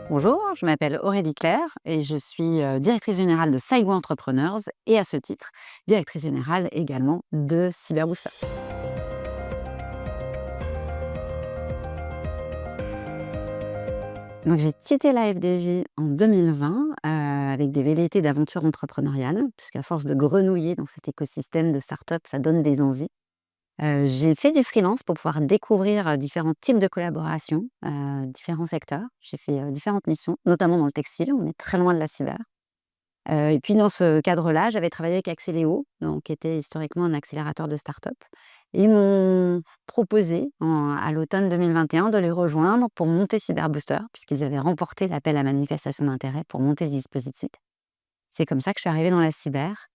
Bonjour, je m'appelle Aurélie Claire et je suis directrice générale de Saigo Entrepreneurs et à ce titre, directrice générale également de Cyberbooster. Donc j'ai quitté la FDJ en 2020 avec des velléités d'aventure entrepreneuriale, puisqu'à force de grenouiller dans cet écosystème de start-up, ça donne des envies. J'ai fait du freelance pour pouvoir découvrir différents types de collaborations, différents secteurs. J'ai fait différentes missions, notamment dans le textile, on est très loin de la cyber. Et puis dans ce cadre-là, j'avais travaillé avec Axeléo, donc qui était historiquement un accélérateur de start-up. Et ils m'ont proposé à l'automne 2021 de les rejoindre pour monter Cyberbooster, puisqu'ils avaient remporté l'appel à manifestation d'intérêt pour monter ce dispositif. C'est comme ça que je suis arrivée dans la cyber.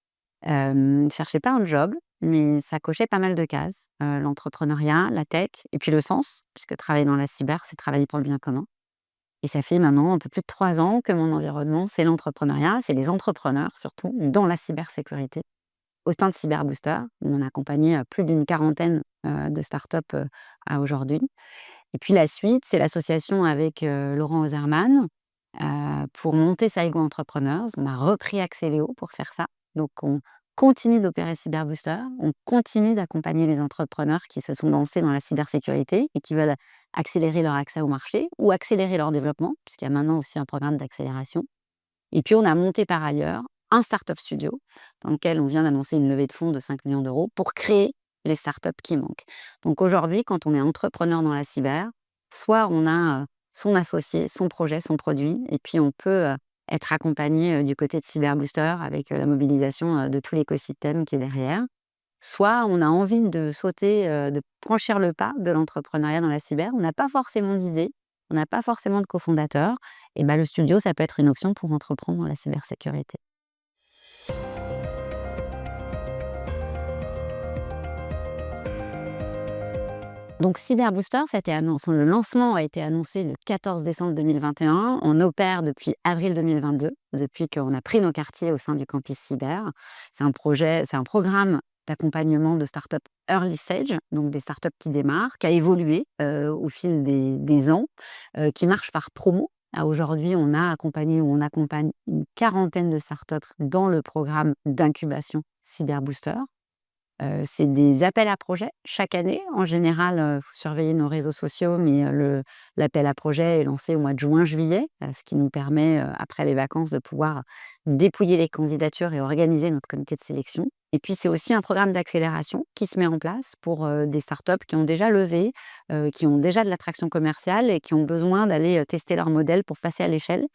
Je cherchais pas un job, mais ça cochait pas mal de cases, l'entrepreneuriat, la tech et puis le sens, puisque travailler dans la cyber, c'est travailler pour le bien commun. Et ça fait maintenant un peu plus de 3 ans que mon environnement, c'est l'entrepreneuriat, c'est les entrepreneurs surtout, dans la cybersécurité. Au sein de Cyberbooster, on a accompagné, plus d'une quarantaine, de startups, à aujourd'hui. Et puis la suite, c'est l'association avec, Laurent Ozerman, pour monter Saigo Entrepreneurs. On a repris Axeléo pour faire ça. Donc on continue d'opérer Cyberbooster, on continue d'accompagner les entrepreneurs qui se sont lancés dans la cybersécurité et qui veulent accélérer leur accès au marché ou accélérer leur développement, puisqu'il y a maintenant aussi un programme d'accélération. Et puis on a monté par ailleurs un startup studio dans lequel on vient d'annoncer une levée de fonds de 5 millions d'euros pour créer les startups qui manquent. Donc aujourd'hui, quand on est entrepreneur dans la cyber, soit on a son associé, son projet, son produit, et puis on peut être accompagné du côté de Cyberbooster avec la mobilisation de tout l'écosystème qui est derrière. Soit on a envie de sauter, de franchir le pas de l'entrepreneuriat dans la cyber. On n'a pas forcément d'idées, on n'a pas forcément de cofondateur, et bah, le studio, ça peut être une option pour entreprendre dans la cybersécurité. Donc Cyberbooster, ça a été le lancement a été annoncé le 14 décembre 2021. On opère depuis avril 2022, depuis qu'on a pris nos quartiers au sein du campus cyber. C'est un programme d'accompagnement de startups early stage, donc des startups qui démarrent, qui a évolué au fil des ans, qui marche par promo. Aujourd'hui, on a accompagné ou on accompagne une quarantaine de startups dans le programme d'incubation Cyberbooster. C'est des appels à projets chaque année. En général, faut surveiller nos réseaux sociaux, mais l'appel à projet est lancé au mois de juin-juillet, ce qui nous permet, après les vacances, de pouvoir dépouiller les candidatures et organiser notre comité de sélection. Et puis, c'est aussi un programme d'accélération qui se met en place pour, des startups qui ont déjà levé, qui ont déjà de l'attraction commerciale et qui ont besoin d'aller, tester leur modèle pour passer à l'échelle,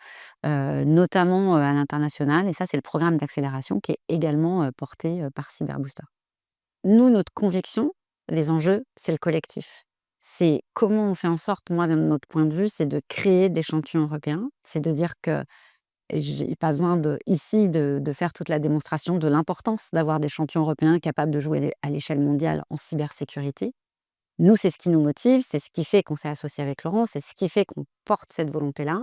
notamment, à l'international. Et ça, c'est le programme d'accélération qui est également, porté, par Cyberbooster. Nous, notre conviction, les enjeux, c'est le collectif. C'est comment on fait en sorte, moi, de notre point de vue, c'est de créer des champions européens. C'est de dire que j'ai pas besoin ici de faire toute la démonstration de l'importance d'avoir des champions européens capables de jouer à l'échelle mondiale en cybersécurité. Nous, c'est ce qui nous motive, c'est ce qui fait qu'on s'est associé avec Laurent, c'est ce qui fait qu'on porte cette volonté-là.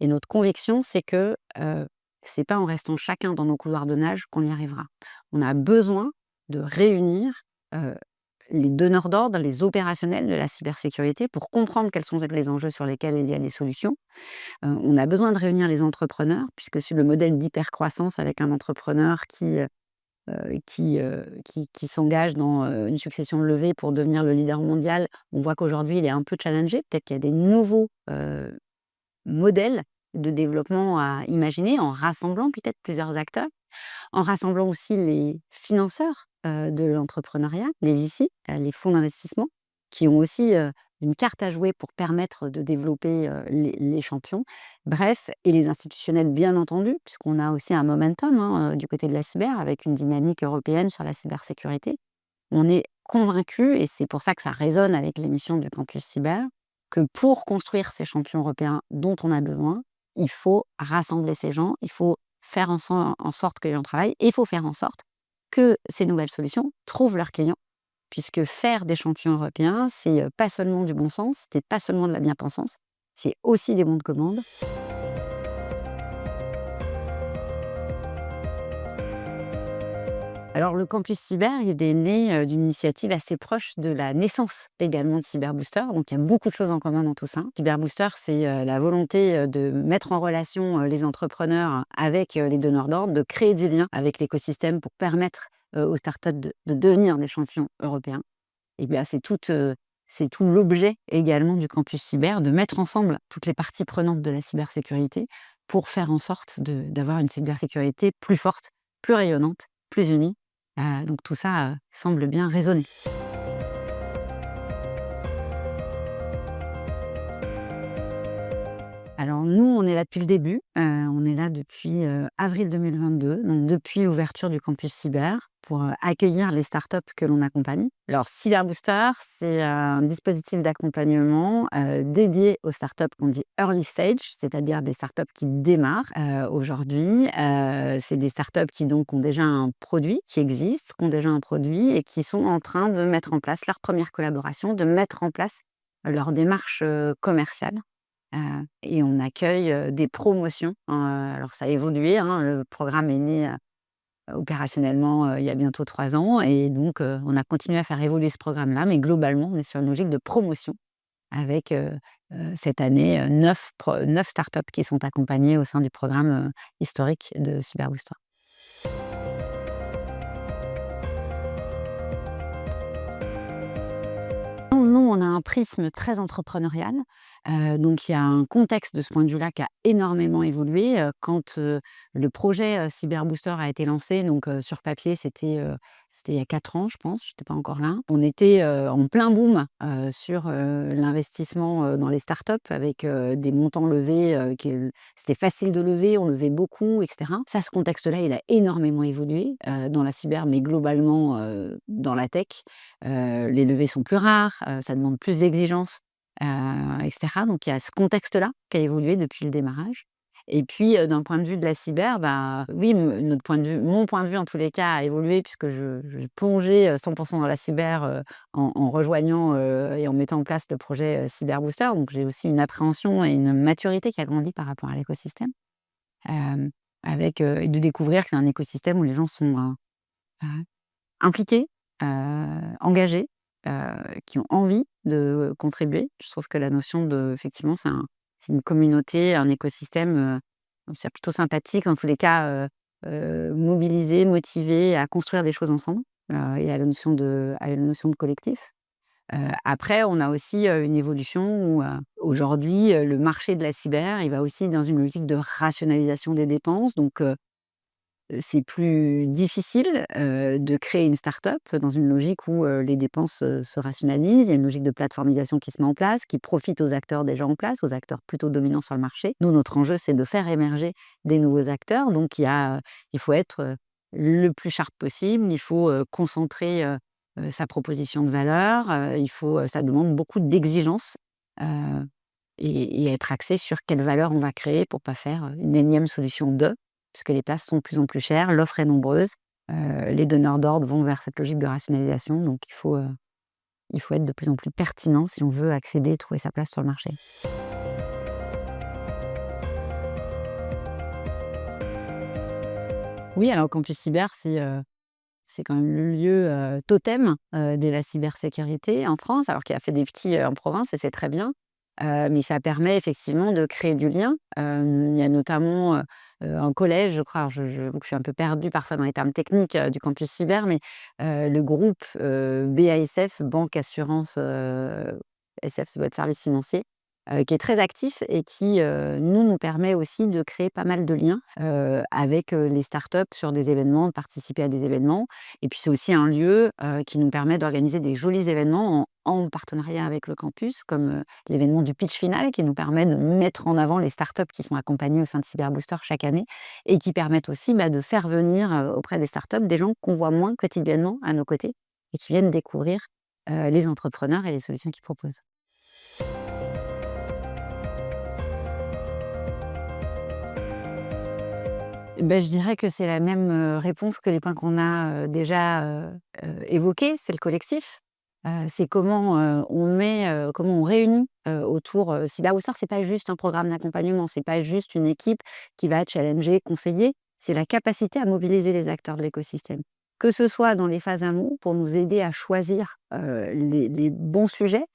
Et notre conviction, c'est que c'est pas en restant chacun dans nos couloirs de nage qu'on y arrivera. On a besoin de réunir heu, les donneurs d'ordre, les opérationnels de la cybersécurité pour comprendre quels sont les enjeux sur lesquels il y a des solutions. On a besoin de réunir les entrepreneurs puisque sur le modèle d'hypercroissance avec un entrepreneur qui s'engage dans, une succession de levées pour devenir le leader mondial, on voit qu'aujourd'hui il est un peu challengé. Peut-être qu'il y a des nouveaux, modèles de développement à imaginer en rassemblant peut-être plusieurs acteurs. En rassemblant aussi les financeurs, de l'entrepreneuriat, les VC, les fonds d'investissement, qui ont aussi, une carte à jouer pour permettre de développer, les champions. Bref, et les institutionnels bien entendu, puisqu'on a aussi un momentum, hein, du côté de la cyber avec une dynamique européenne sur la cybersécurité. On est convaincus, et c'est pour ça que ça résonne avec l'émission du Campus Cyber, que pour construire ces champions européens dont on a besoin, il faut rassembler ces gens, il faut faire en sorte que les gens travaillent et il faut faire en sorte que ces nouvelles solutions trouvent leurs clients. Puisque faire des champions européens, c'est pas seulement du bon sens, c'est pas seulement de la bien-pensance, c'est aussi des bons de commande. Alors le campus cyber, il est né, d'une initiative assez proche de la naissance également de Cyberbooster, donc il y a beaucoup de choses en commun dans tout ça. Cyberbooster, c'est, la volonté, de mettre en relation, les entrepreneurs avec, les donneurs d'ordre, de créer des liens avec l'écosystème pour permettre, aux startups de devenir des champions européens. Et bien, c'est tout l'objet également du campus cyber, de mettre ensemble toutes les parties prenantes de la cybersécurité pour faire en sorte d'avoir une cybersécurité plus forte, plus rayonnante, plus unie. Donc tout ça, semble bien résonner. Alors nous, on est là depuis le début, on est là depuis, avril 2022, donc depuis l'ouverture du campus cyber pour, accueillir les startups que l'on accompagne. Alors Cyberbooster, c'est un dispositif d'accompagnement, dédié aux startups qu'on dit early stage, c'est-à-dire des startups qui démarrent, aujourd'hui. C'est des startups qui donc ont déjà un produit qui existe, qui ont déjà un produit et qui sont en train de mettre en place leur première collaboration, de mettre en place leur démarche, commerciale. Et on accueille, des promotions, alors ça a évolué, hein, le programme est né, opérationnellement, il y a bientôt 3 ans et donc on a continué à faire évoluer ce programme-là, mais globalement, on est sur une logique de promotion avec, cette année, 9 startups qui sont accompagnées au sein du programme, historique de Cyberbooster. Nous, on a un prisme très entrepreneurial, donc il y a un contexte de ce point de vue-là qui a énormément évolué, quand, le projet, Cyberbooster a été lancé, donc sur papier, c'était il y a 4 ans, je pense, j'étais pas encore là. On était, en plein boom, sur, l'investissement, dans les startups avec, des montants levés, c'était facile de lever, on levait beaucoup et cetera. Ça, ce contexte-là, il a énormément évolué, dans la cyber, mais globalement, dans la tech. Les levées sont plus rares, ça demande plus d'exigences, et cetera. Donc il y a ce contexte-là qui a évolué depuis le démarrage et puis, d'un point de vue de la cyber, bah, oui, notre point de vue mon point de vue en tous les cas a évolué puisque je plongeais, 100 dans la cyber, en rejoignant, et en mettant en place le projet, Cyberbooster. Donc j'ai aussi une appréhension et une maturité qui a grandi par rapport à l'écosystème, hem, avec, et de découvrir que c'est un écosystème où les gens sont, impliqués, engagés, qui ont envie de contribuer. Je trouve que la notion de effectivement, c'est une communauté, un écosystème, c'est plutôt sympathique, en tous les cas, mobilisés, motivés à construire des choses ensemble, et à la notion de collectif. Après, on a aussi, une évolution où, aujourd'hui, le marché de la cyber, il va aussi dans une logique de rationalisation des dépenses. Donc, c'est plus difficile, de créer une start-up dans une logique où, les dépenses, se rationalisent. Il y a une logique de plateformisation qui se met en place, qui profite aux acteurs déjà en place, aux acteurs plutôt dominants sur le marché. Nous, notre enjeu, c'est de faire émerger des nouveaux acteurs. Donc il faut être, le plus sharp possible, il faut, concentrer, sa proposition de valeur, ça demande beaucoup d'exigences, heu et être axé sur quelle valeur on va créer pour pas faire, une énième solution de puisque les places sont de plus en plus chères, l'offre est nombreuse, les donneurs d'ordre vont vers cette logique de rationalisation, donc il faut être de plus en plus pertinent si on veut accéder et trouver sa place sur le marché. Oui, alors Campus Cyber, c'est quand même le lieu, totem, de la cybersécurité en France, alors qu'il a fait des petits, en province et c'est très bien. Mais ça permet effectivement de créer du lien. Il y a notamment, un collège, je crois, alors j'avoue que je suis un peu perdue parfois dans les termes techniques, du campus cyber, mais le groupe, BASF, banque, assurance, SF, ça doit être service financier, qui est très actif et qui, nous permet aussi de créer pas mal de liens, avec, les startups sur des événements, de participer à des événements. Et puis c'est aussi un lieu, qui nous permet d'organiser des jolis événements en partenariat avec le campus, comme, l'événement du pitch final qui nous permet de mettre en avant les startups qui sont accompagnées au sein de Cyberbooster chaque année et qui permettent aussi, bah, de faire venir, auprès des startups des gens qu'on voit moins quotidiennement à nos côtés et qui viennent découvrir, les entrepreneurs et les solutions qu'ils proposent. Beh, je dirais que c'est la même, réponse que les points qu'on a, déjà, évoqués, c'est le collectif. C'est comment on réunit, autour, Cyberbooster, c'est pas juste un programme d'accompagnement, c'est pas juste une équipe qui va challenger, conseiller, c'est la capacité à mobiliser les acteurs de l'écosystème. que ce soit dans les phases amont pour nous aider à choisir, les bons sujets.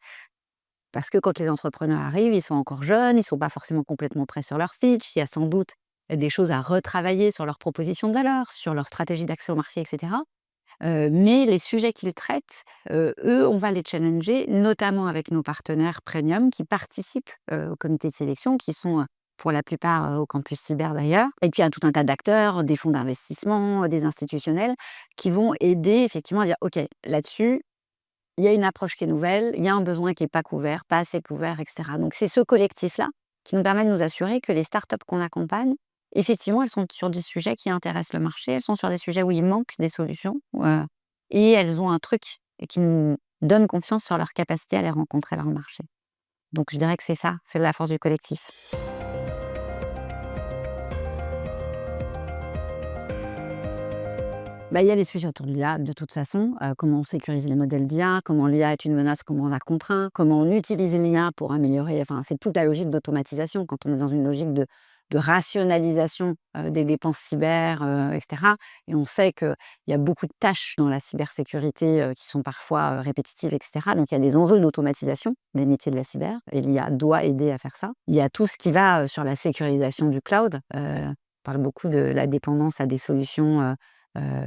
Parce que quand les entrepreneurs arrivent, ils sont encore jeunes, ils ne sont pas forcément complètement prêts sur leur pitch. Il y a sans doute des choses à retravailler sur leur proposition de valeur, sur leur stratégie d'accès au marché et cetera. Mais les sujets qu'ils traitent, eux, on va les challenger, notamment avec nos partenaires premium qui participent, au comité de sélection, qui sont, pour la plupart, au campus cyber d'ailleurs. Et puis il y a tout un tas d'acteurs, des fonds d'investissement, des institutionnels, qui vont aider effectivement à dire: «OK, là-dessus, il y a une approche qui est nouvelle, il y a un besoin qui est pas couvert, pas assez couvert» et cetera. Donc c'est ce collectif-là qui nous permet de nous assurer que les startups qu'on accompagne, effectivement, elles sont sur des sujets qui intéressent le marché, elles sont sur des sujets où il manque des solutions, et elles ont un truc et qui nous donne confiance sur leur capacité à les rencontrer dans le marché. Donc je dirais que c'est ça, c'est la force du collectif. Bah, il y a les sujets autour de l'IA de toute façon, comment on sécurise les modèles d'IA, comment l'IA est une menace, comment on la contraint, comment on utilise l'IA pour améliorer, enfin, c'est toute la logique d'automatisation quand on est dans une logique de rationalisation, des dépenses cyber, et cetera. Et on sait qu'il y a beaucoup de tâches dans la cybersécurité, qui sont parfois, répétitives et cetera. Donc il y a des enjeux d'automatisation des métiers de la cyber et l'IA doit aider à faire ça. Il y a tout ce qui va, sur la sécurisation du cloud, on parle beaucoup de la dépendance à des solutions,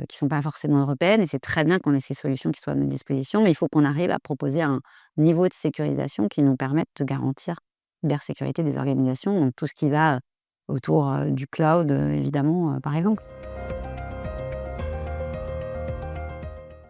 qui sont pas forcément européennes et c'est très bien qu'on ait ces solutions qui soient à notre disposition, mais il faut qu'on arrive à proposer un niveau de sécurisation qui nous permette de garantir la cybersécurité des organisations, donc tout ce qui va, autour, du cloud, évidemment, par exemple.